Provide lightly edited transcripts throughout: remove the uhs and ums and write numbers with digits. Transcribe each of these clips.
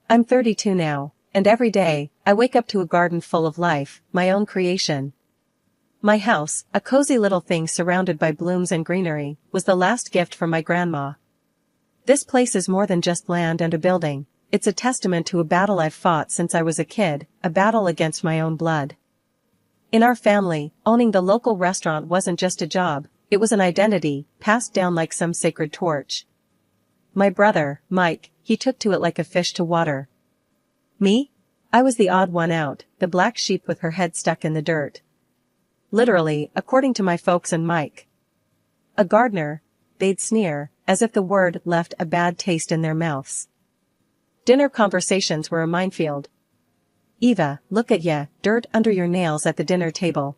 I'm 32 now, and every day, I wake up to a garden full of life, my own creation. My house, a cozy little thing surrounded by blooms and greenery, was the last gift from my grandma. This place is more than just land and a building, it's a testament to a battle I've fought since I was a kid, a battle against my own blood. In our family, owning the local restaurant wasn't just a job, it was an identity, passed down like some sacred torch. My brother, Mike, he took to it like a fish to water. Me? I was the odd one out, the black sheep with her head stuck in the dirt. Literally, according to my folks and Mike. A gardener, they'd sneer, as if the word left a bad taste in their mouths. Dinner conversations were a minefield. Eva, look at ya, dirt under your nails at the dinner table.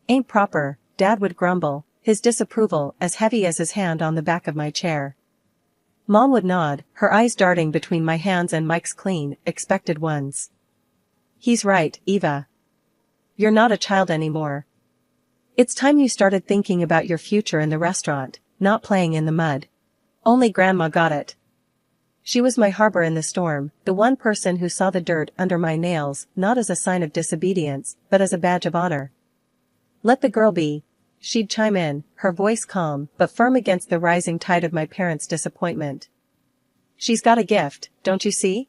Ain't proper, Dad would grumble, his disapproval as heavy as his hand on the back of my chair. Mom would nod, her eyes darting between my hands and Mike's clean, expected ones. He's right, Eva. You're not a child anymore. It's time you started thinking about your future in the restaurant, not playing in the mud. Only Grandma got it. She was my harbor in the storm, the one person who saw the dirt under my nails, not as a sign of disobedience, but as a badge of honor. Let the girl be, she'd chime in, her voice calm, but firm against the rising tide of my parents' disappointment. She's got a gift, don't you see?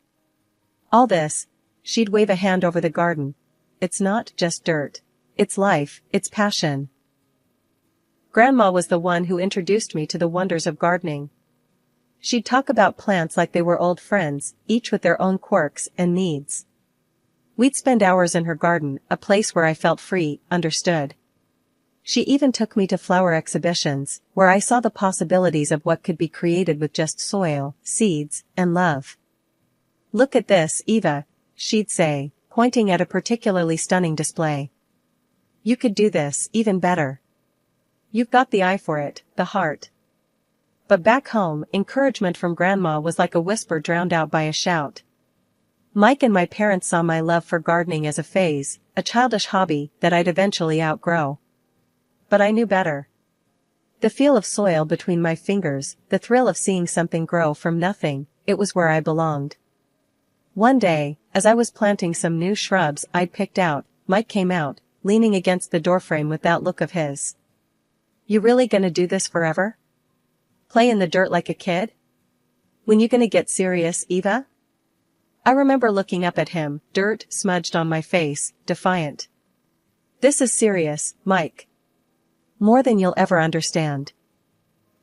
All this, she'd wave a hand over the garden. It's not just dirt. It's life, it's passion. Grandma was the one who introduced me to the wonders of gardening. She'd talk about plants like they were old friends, each with their own quirks and needs. We'd spend hours in her garden, a place where I felt free, understood. She even took me to flower exhibitions, where I saw the possibilities of what could be created with just soil, seeds, and love. Look at this, Eva, she'd say, pointing at a particularly stunning display. You could do this even better. You've got the eye for it, the heart. But back home, encouragement from Grandma was like a whisper drowned out by a shout. Mike and my parents saw my love for gardening as a phase, a childish hobby that I'd eventually outgrow. But I knew better. The feel of soil between my fingers, the thrill of seeing something grow from nothing, it was where I belonged. One day, as I was planting some new shrubs I'd picked out, Mike came out, leaning against the doorframe with that look of his. You really gonna do this forever? Play in the dirt like a kid? When you gonna get serious, Eva? I remember looking up at him, dirt smudged on my face, defiant. This is serious, Mike. More than you'll ever understand.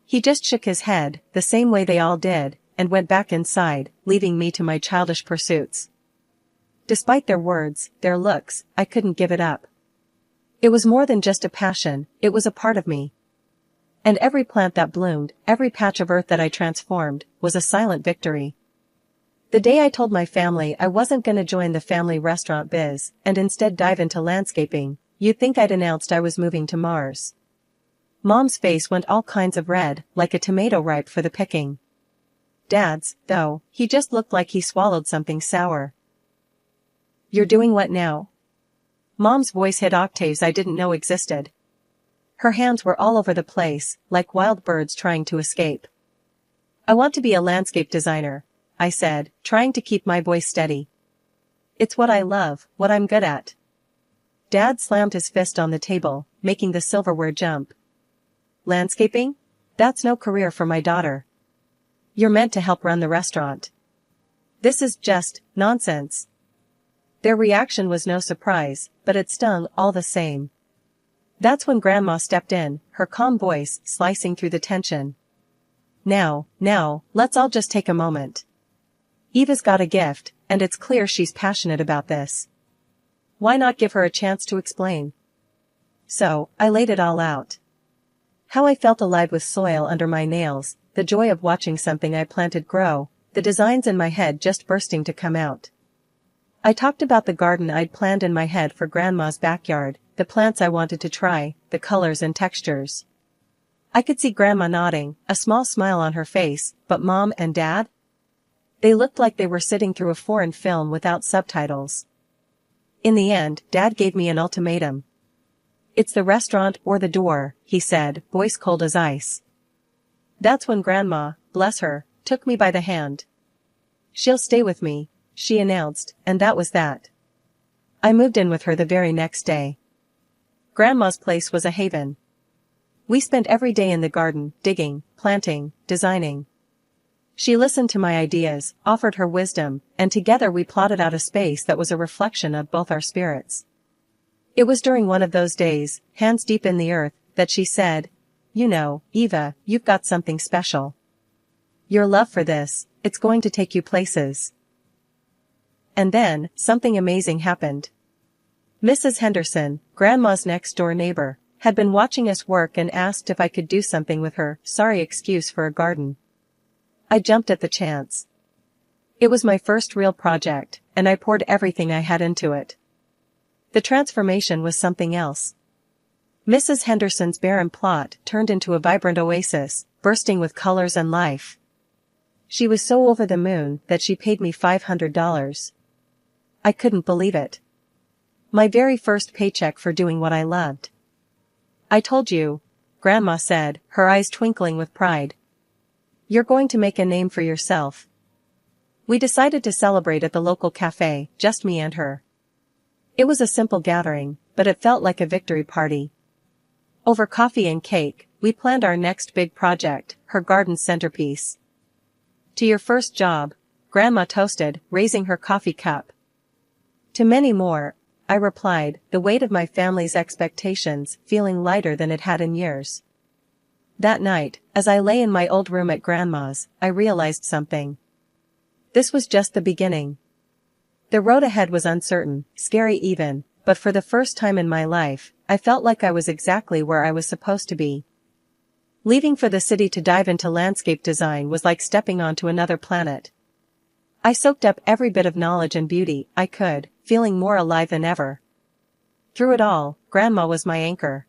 He just shook his head, the same way they all did, and went back inside, leaving me to my childish pursuits. Despite their words, their looks, I couldn't give it up. It was more than just a passion, it was a part of me. And every plant that bloomed, every patch of earth that I transformed, was a silent victory. The day I told my family I wasn't gonna join the family restaurant biz, and instead dive into landscaping, you'd think I'd announced I was moving to Mars. Mom's face went all kinds of red, like a tomato ripe for the picking. Dad's, though, he just looked like he swallowed something sour. You're doing what now? Mom's voice hit octaves I didn't know existed. Her hands were all over the place, like wild birds trying to escape. I want to be a landscape designer, I said, trying to keep my voice steady. It's what I love, what I'm good at. Dad slammed his fist on the table, making the silverware jump. Landscaping? That's no career for my daughter. You're meant to help run the restaurant. This is just nonsense. Their reaction was no surprise, but it stung all the same. That's when Grandma stepped in, her calm voice slicing through the tension. Now, let's all just take a moment. Eva's got a gift, and it's clear she's passionate about this. Why not give her a chance to explain? So, I laid it all out. How I felt alive with soil under my nails, the joy of watching something I planted grow, the designs in my head just bursting to come out. I talked about the garden I'd planned in my head for Grandma's backyard, the plants I wanted to try, the colors and textures. I could see Grandma nodding, a small smile on her face, but Mom and Dad? They looked like they were sitting through a foreign film without subtitles. In the end, Dad gave me an ultimatum. It's the restaurant or the door, he said, voice cold as ice. That's when Grandma, bless her, took me by the hand. "She'll stay with me," she announced, and that was that. I moved in with her the very next day. Grandma's place was a haven. We spent every day in the garden, digging, planting, designing. She listened to my ideas, offered her wisdom, and together we plotted out a space that was a reflection of both our spirits. It was during one of those days, hands deep in the earth, that she said, "You know, Eva, you've got something special. Your love for this, it's going to take you places." And then, something amazing happened. Mrs. Henderson, Grandma's next-door neighbor, had been watching us work and asked if I could do something with her sorry excuse for a garden. I jumped at the chance. It was my first real project, and I poured everything I had into it. The transformation was something else. Mrs. Henderson's barren plot turned into a vibrant oasis, bursting with colors and life. She was so over the moon that she paid me $500. I couldn't believe it. My very first paycheck for doing what I loved. "I told you," Grandma said, her eyes twinkling with pride. "You're going to make a name for yourself." We decided to celebrate at the local cafe, just me and her. It was a simple gathering, but it felt like a victory party. Over coffee and cake, we planned our next big project, her garden centerpiece. "To your first job," Grandma toasted, raising her coffee cup. "To many more," I replied, the weight of my family's expectations feeling lighter than it had in years. That night, as I lay in my old room at Grandma's, I realized something. This was just the beginning. The road ahead was uncertain, scary even, but for the first time in my life, I felt like I was exactly where I was supposed to be. Leaving for the city to dive into landscape design was like stepping onto another planet. I soaked up every bit of knowledge and beauty I could, feeling more alive than ever. Through it all, Grandma was my anchor.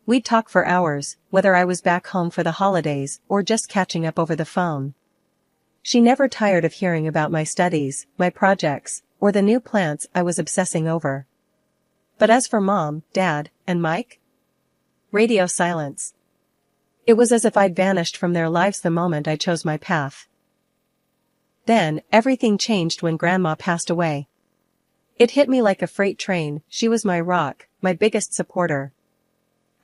We'd talk for hours, whether I was back home for the holidays or just catching up over the phone. She never tired of hearing about my studies, my projects, or the new plants I was obsessing over. But as for Mom, Dad, and Mike? Radio silence. It was as if I'd vanished from their lives the moment I chose my path. Then, everything changed when Grandma passed away. It hit me like a freight train. She was my rock, my biggest supporter.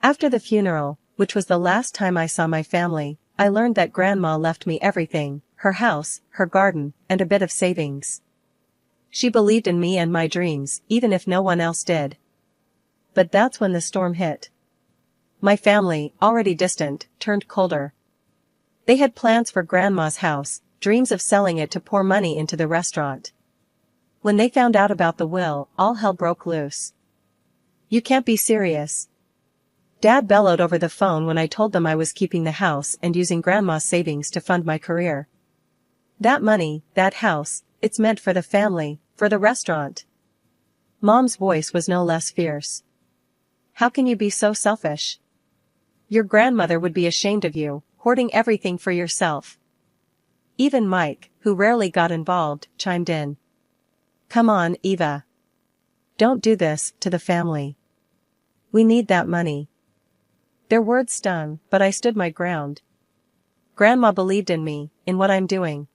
After the funeral, which was the last time I saw my family, I learned that Grandma left me everything, her house, her garden, and a bit of savings. She believed in me and my dreams, even if no one else did. But that's when the storm hit. My family, already distant, turned colder. They had plans for Grandma's house, dreams of selling it to pour money into the restaurant. When they found out about the will, all hell broke loose. "You can't be serious." Dad bellowed over the phone when I told them I was keeping the house and using Grandma's savings to fund my career. "That money, that house, it's meant for the family, for the restaurant." Mom's voice was no less fierce. "How can you be so selfish? Your grandmother would be ashamed of you, hoarding everything for yourself." Even Mike, who rarely got involved, chimed in. "Come on, Eva. Don't do this to the family. We need that money." Their words stung, but I stood my ground. Grandma believed in me, in what I'm doing.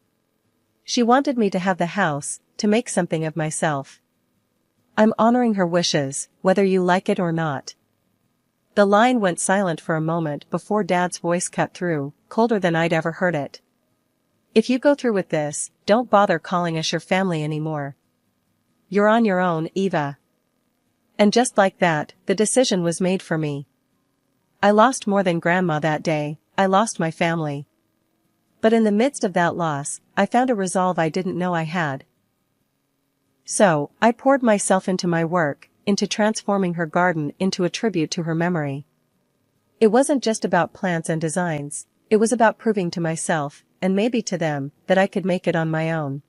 She wanted me to have the house, to make something of myself. I'm honoring her wishes, whether you like it or not. The line went silent for a moment before Dad's voice cut through, colder than I'd ever heard it. "If you go through with this, don't bother calling us your family anymore. You're on your own, Eva." And just like that, the decision was made for me. I lost more than Grandma that day, I lost my family. But in the midst of that loss, I found a resolve I didn't know I had. So, I poured myself into my work, into transforming her garden into a tribute to her memory. It wasn't just about plants and designs, it was about proving to myself, and maybe to them, that I could make it on my own.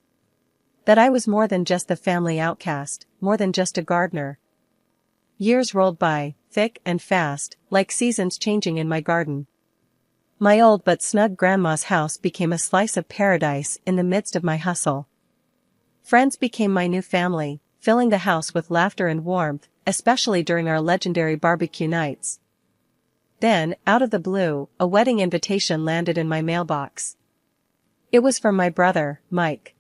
That I was more than just the family outcast, more than just a gardener. Years rolled by, thick and fast, like seasons changing in my garden. My old but snug Grandma's house became a slice of paradise in the midst of my hustle. Friends became my new family, filling the house with laughter and warmth, especially during our legendary barbecue nights. Then, out of the blue, a wedding invitation landed in my mailbox. It was from my brother, Mike.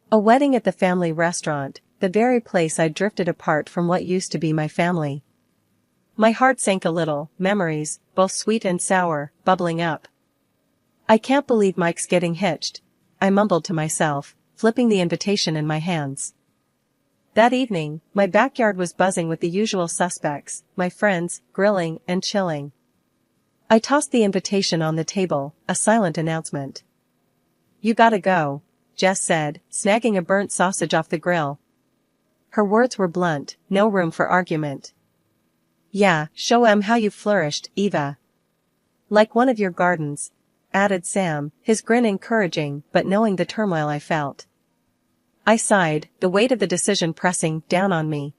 A wedding at the family restaurant, the very place I'd drifted apart from what used to be my family. My heart sank a little, memories, both sweet and sour, bubbling up. I can't believe Mike's getting hitched, I mumbled to myself, flipping the invitation in my hands. That evening, my backyard was buzzing with the usual suspects, my friends, grilling and chilling. I tossed the invitation on the table, a silent announcement. "You gotta go," Jess said, snagging a burnt sausage off the grill. Her words were blunt, no room for argument. "Yeah, show 'em how you flourished, Eva. Like one of your gardens," added Sam, his grin encouraging but knowing the turmoil I felt. I sighed, the weight of the decision pressing down on me.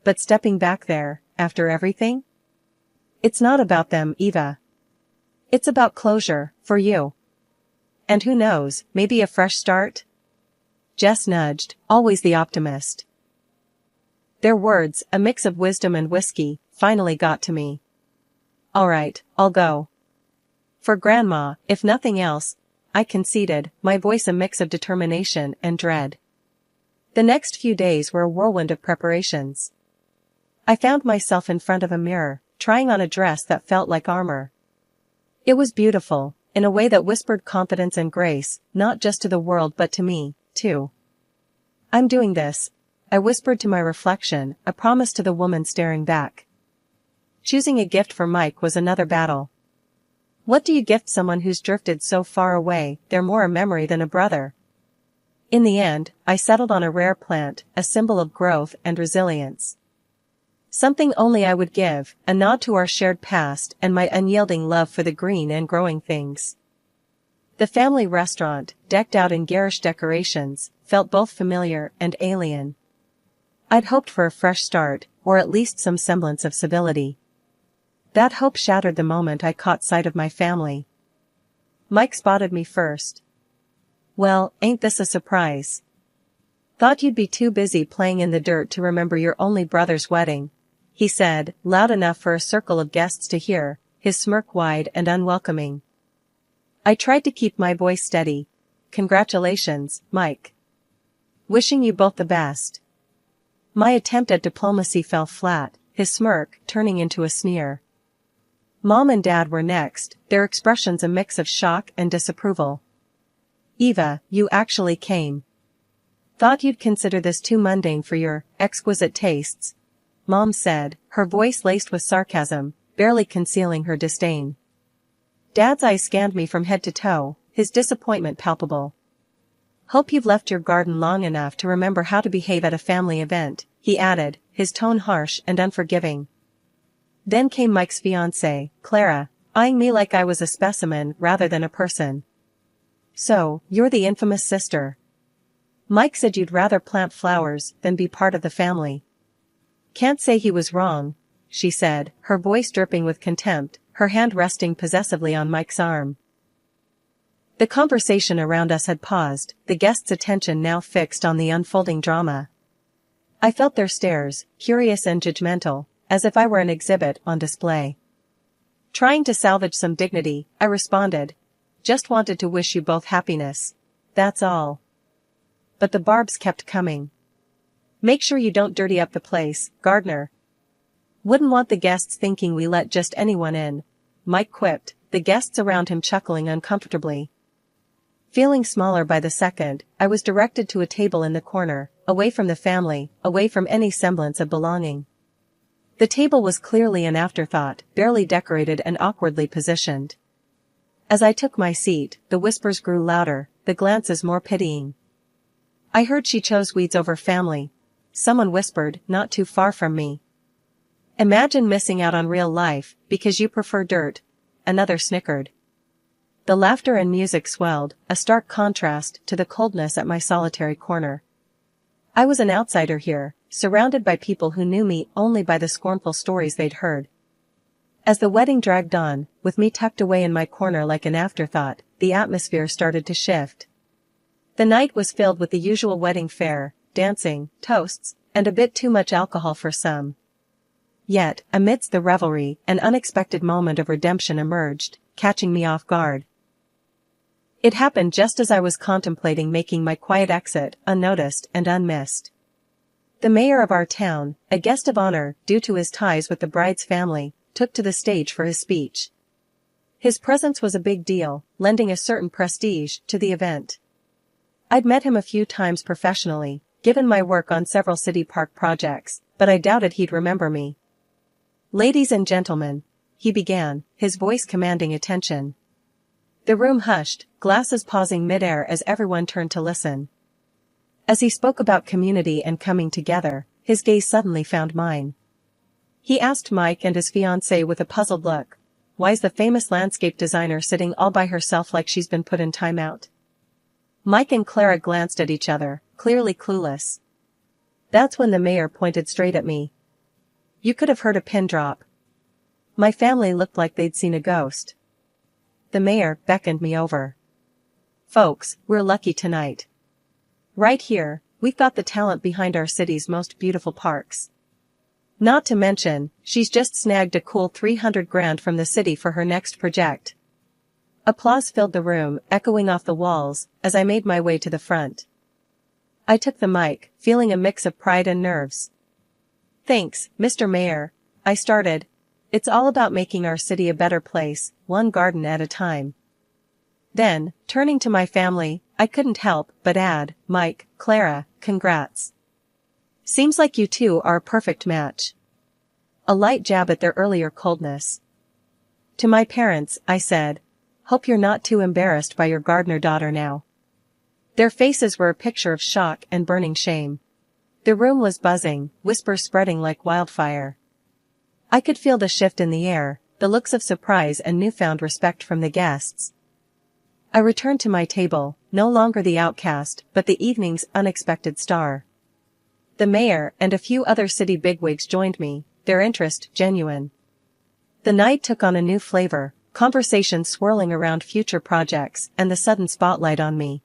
But stepping back there, after everything? It's not about them, Eva. It's about closure, for you. And who knows, maybe a fresh start? Jess nudged, always the optimist. Their words, a mix of wisdom and whiskey, finally got to me. All right, I'll go. For Grandma, if nothing else, I conceded, my voice a mix of determination and dread. The next few days were a whirlwind of preparations. I found myself in front of a mirror, trying on a dress that felt like armor. It was beautiful, in a way that whispered confidence and grace, not just to the world but to me, too. "I'm doing this," I whispered to my reflection, a promise to the woman staring back. Choosing a gift for Mike was another battle. What do you gift someone who's drifted so far away? They're more a memory than a brother. In the end, I settled on a rare plant, a symbol of growth and resilience. Something only I would give, a nod to our shared past and my unyielding love for the green and growing things. The family restaurant, decked out in garish decorations, felt both familiar and alien. I'd hoped for a fresh start, or at least some semblance of civility. That hope shattered the moment I caught sight of my family. Mike spotted me first. "Well, ain't this a surprise? Thought you'd be too busy playing in the dirt to remember your only brother's wedding," he said, loud enough for a circle of guests to hear, his smirk wide and unwelcoming. I tried to keep my voice steady. "Congratulations, Mike. Wishing you both the best." My attempt at diplomacy fell flat, his smirk turning into a sneer. Mom and Dad were next, their expressions a mix of shock and disapproval. "Eva, you actually came. Thought you'd consider this too mundane for your exquisite tastes," Mom said, her voice laced with sarcasm, barely concealing her disdain. Dad's eyes scanned me from head to toe, his disappointment palpable. "Hope you've left your garden long enough to remember how to behave at a family event," he added, his tone harsh and unforgiving. Then came Mike's fiancée, Clara, eyeing me like I was a specimen rather than a person. "So, you're the infamous sister. Mike said you'd rather plant flowers than be part of the family." "Can't say he was wrong," she said, her voice dripping with contempt, her hand resting possessively on Mike's arm. The conversation around us had paused, the guests' attention now fixed on the unfolding drama. I felt their stares, curious and judgmental, as if I were an exhibit on display. Trying to salvage some dignity, I responded, "Just wanted to wish you both happiness. That's all." But the barbs kept coming. "Make sure you don't dirty up the place, Gardner. Wouldn't want the guests thinking we let just anyone in," Mike quipped, the guests around him chuckling uncomfortably. Feeling smaller by the second, I was directed to a table in the corner, away from the family, away from any semblance of belonging. The table was clearly an afterthought, barely decorated and awkwardly positioned. As I took my seat, the whispers grew louder, the glances more pitying. "I heard she chose weeds over family," someone whispered, not too far from me. "Imagine missing out on real life, because you prefer dirt," another snickered. The laughter and music swelled, a stark contrast to the coldness at my solitary corner. I was an outsider here, surrounded by people who knew me only by the scornful stories they'd heard. As the wedding dragged on, with me tucked away in my corner like an afterthought, the atmosphere started to shift. The night was filled with the usual wedding fare, dancing, toasts, and a bit too much alcohol for some. Yet, amidst the revelry, an unexpected moment of redemption emerged, catching me off guard. It happened just as I was contemplating making my quiet exit, unnoticed and unmissed. The mayor of our town, a guest of honor due to his ties with the bride's family, took to the stage for his speech. His presence was a big deal, lending a certain prestige to the event. I'd met him a few times professionally, given my work on several city park projects, but I doubted he'd remember me. "Ladies and gentlemen," he began, his voice commanding attention. The room hushed, glasses pausing mid-air as everyone turned to listen. As he spoke about community and coming together, his gaze suddenly found mine. He asked Mike and his fiancée with a puzzled look, "Why's the famous landscape designer sitting all by herself like she's been put in timeout?" Mike and Clara glanced at each other, clearly clueless. That's when the mayor pointed straight at me. You could have heard a pin drop. My family looked like they'd seen a ghost. The mayor beckoned me over. "Folks, we're lucky tonight. Right here, we've got the talent behind our city's most beautiful parks. Not to mention, she's just snagged a cool 300 grand from the city for her next project." Applause filled the room, echoing off the walls, as I made my way to the front. I took the mic, feeling a mix of pride and nerves. "Thanks, Mr. Mayor," I started. "It's all about making our city a better place, one garden at a time." Then, turning to my family, I couldn't help but add, "Mike, Clara, congrats. Seems like you two are a perfect match." A light jab at their earlier coldness. To my parents, I said, "Hope you're not too embarrassed by your gardener daughter now." Their faces were a picture of shock and burning shame. The room was buzzing, whispers spreading like wildfire. I could feel the shift in the air, the looks of surprise and newfound respect from the guests. I returned to my table, no longer the outcast, but the evening's unexpected star. The mayor and a few other city bigwigs joined me, their interest genuine. The night took on a new flavor, conversation swirling around future projects and the sudden spotlight on me.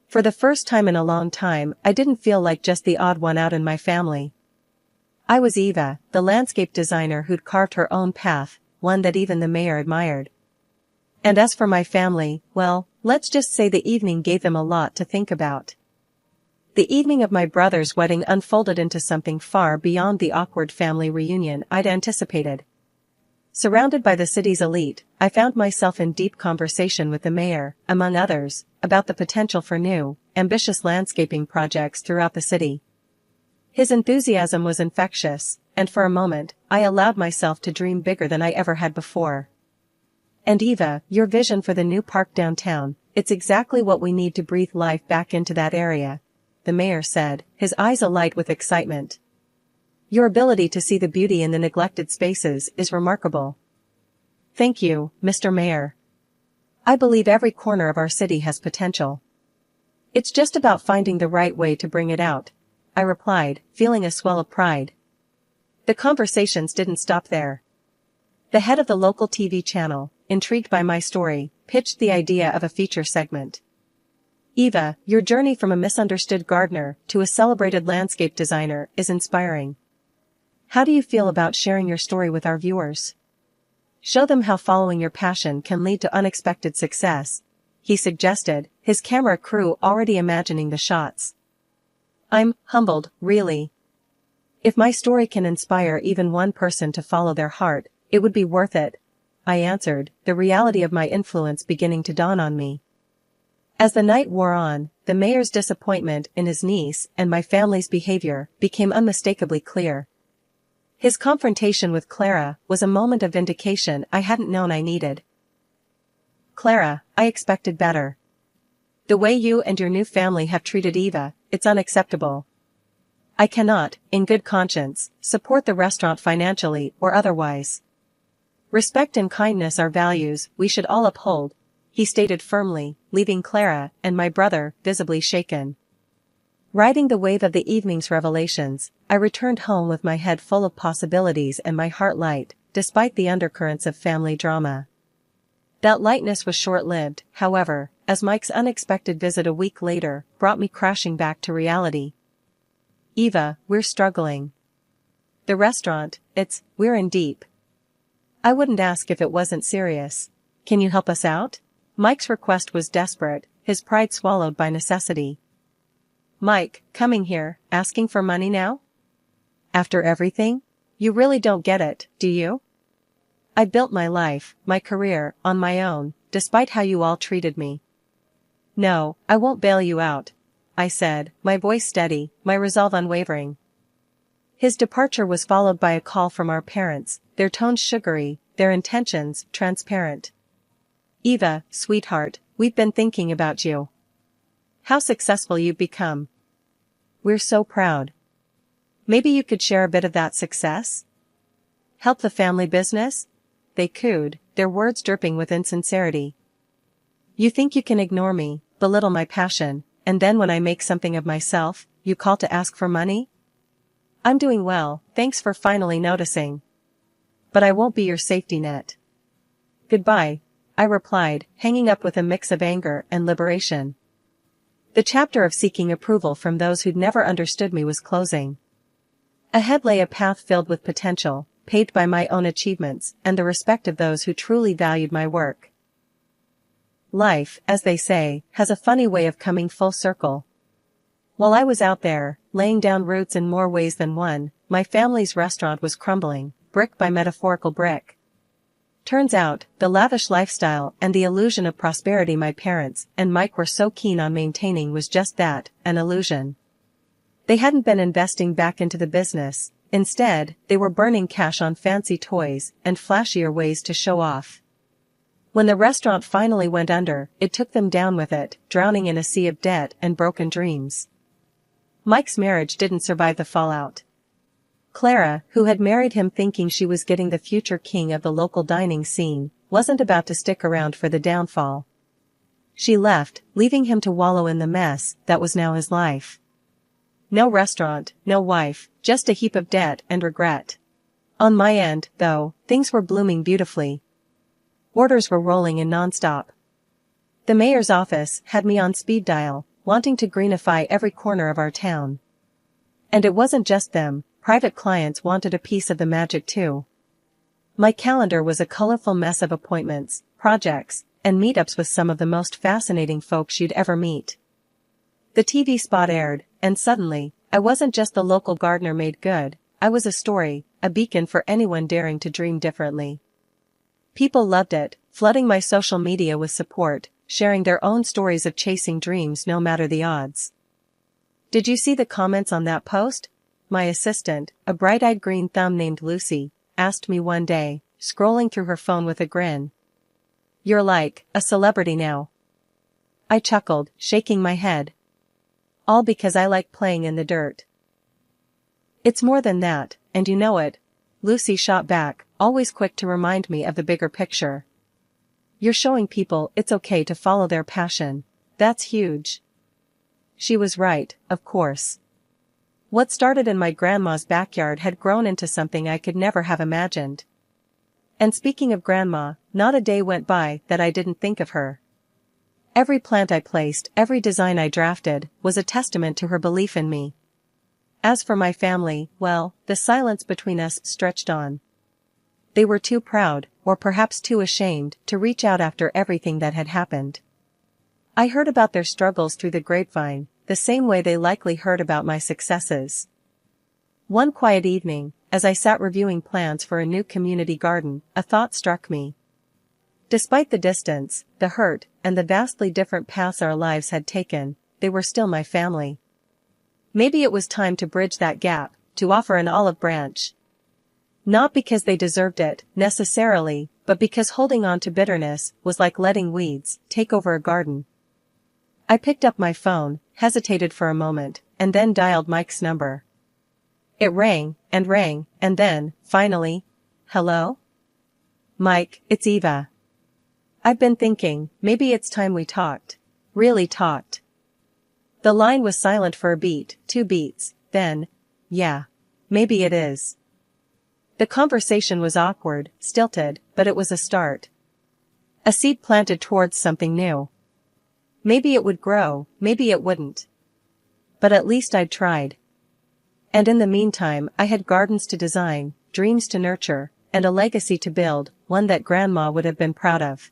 For the first time in a long time, I didn't feel like just the odd one out in my family. I was Eva, the landscape designer who'd carved her own path, one that even the mayor admired. And as for my family, well, let's just say the evening gave them a lot to think about. The evening of my brother's wedding unfolded into something far beyond the awkward family reunion I'd anticipated. Surrounded by the city's elite, I found myself in deep conversation with the mayor, among others, about the potential for new, ambitious landscaping projects throughout the city. His enthusiasm was infectious, and for a moment, I allowed myself to dream bigger than I ever had before. "And Eva, your vision for the new park downtown, it's exactly what we need to breathe life back into that area," the mayor said, his eyes alight with excitement. "Your ability to see the beauty in the neglected spaces is remarkable." "Thank you, Mr. Mayor. I believe every corner of our city has potential. It's just about finding the right way to bring it out," I replied, feeling a swell of pride. The conversations didn't stop there. The head of the local TV channel, intrigued by my story, pitched the idea of a feature segment. "Eva, your journey from a misunderstood gardener to a celebrated landscape designer is inspiring. How do you feel about sharing your story with our viewers? Show them how following your passion can lead to unexpected success," he suggested, his camera crew already imagining the shots. I'm humbled, really. If my story can inspire even one person to follow their heart, it would be worth it, I answered, the reality of my influence beginning to dawn on me. As the night wore on, the mayor's disappointment in his niece and my family's behavior became unmistakably clear. His confrontation with Clara was a moment of vindication I hadn't known I needed. "Clara, I expected better. The way you and your new family have treated Eva, it's unacceptable. I cannot, in good conscience, support the restaurant financially or otherwise. Respect and kindness are values we should all uphold," he stated firmly, leaving Clara and my brother visibly shaken. Riding the wave of the evening's revelations, I returned home with my head full of possibilities and my heart light, despite the undercurrents of family drama. That lightness was short-lived, however, as Mike's unexpected visit a week later brought me crashing back to reality. "Eva, we're struggling. The restaurant, we're in deep. I wouldn't ask if it wasn't serious. Can you help us out?" Mike's request was desperate, his pride swallowed by necessity. "Mike, coming here, asking for money now? After everything? You really don't get it, do you? I built my life, my career, on my own, despite how you all treated me." "No, I won't bail you out," I said, my voice steady, my resolve unwavering. His departure was followed by a call from our parents, their tones sugary, their intentions transparent. "Eva, sweetheart, we've been thinking about you. How successful you've become. We're so proud. Maybe you could share a bit of that success? Help the family business?" They cooed, their words dripping with insincerity. "You think you can ignore me, belittle my passion, and then when I make something of myself, you call to ask for money? I'm doing well, thanks for finally noticing. But I won't be your safety net." "Goodbye," I replied, hanging up with a mix of anger and liberation. The chapter of seeking approval from those who'd never understood me was closing. Ahead lay a path filled with potential, paved by my own achievements and the respect of those who truly valued my work. Life, as they say, has a funny way of coming full circle. While I was out there, laying down roots in more ways than one, my family's restaurant was crumbling, brick by metaphorical brick. Turns out, the lavish lifestyle and the illusion of prosperity my parents and Mike were so keen on maintaining was just that, an illusion. They hadn't been investing back into the business. Instead, they were burning cash on fancy toys and flashier ways to show off. When the restaurant finally went under, it took them down with it, drowning in a sea of debt and broken dreams. Mike's marriage didn't survive the fallout. Clara, who had married him thinking she was getting the future king of the local dining scene, wasn't about to stick around for the downfall. She left, leaving him to wallow in the mess that was now his life. No restaurant, no wife, just a heap of debt and regret. On my end, though, things were blooming beautifully. Orders were rolling in non-stop. The mayor's office had me on speed dial, wanting to greenify every corner of our town. And it wasn't just them, private clients wanted a piece of the magic too. My calendar was a colorful mess of appointments, projects, and meetups with some of the most fascinating folks you'd ever meet. The TV spot aired, and suddenly, I wasn't just the local gardener made good, I was a story, a beacon for anyone daring to dream differently. People loved it, flooding my social media with support, sharing their own stories of chasing dreams no matter the odds. "Did you see the comments on that post?" My assistant, a bright-eyed green thumb named Lucy, asked me one day, scrolling through her phone with a grin. "You're like a celebrity now." I chuckled, shaking my head. "All because I like playing in the dirt." "It's more than that, and you know it," Lucy shot back, always quick to remind me of the bigger picture. "You're showing people it's okay to follow their passion. That's huge." She was right, of course. What started in my grandma's backyard had grown into something I could never have imagined. And speaking of grandma, not a day went by that I didn't think of her. Every plant I placed, every design I drafted, was a testament to her belief in me. As for my family, well, the silence between us stretched on. They were too proud, or perhaps too ashamed, to reach out after everything that had happened. I heard about their struggles through the grapevine, the same way they likely heard about my successes. One quiet evening, as I sat reviewing plans for a new community garden, a thought struck me. Despite the distance, the hurt, and the vastly different paths our lives had taken, they were still my family. Maybe it was time to bridge that gap, to offer an olive branch. Not because they deserved it, necessarily, but because holding on to bitterness was like letting weeds take over a garden. I picked up my phone, hesitated for a moment, and then dialed Mike's number. It rang, and then, finally, "Hello? Mike, it's Eva. I've been thinking, maybe it's time we talked. Really talked." The line was silent for a beat, 2 beats, then, "Yeah. Maybe it is." The conversation was awkward, stilted, but it was a start. A seed planted towards something new. Maybe it would grow, maybe it wouldn't. But at least I'd tried. And in the meantime I had gardens to design, dreams to nurture, and a legacy to build, one that Grandma would have been proud of.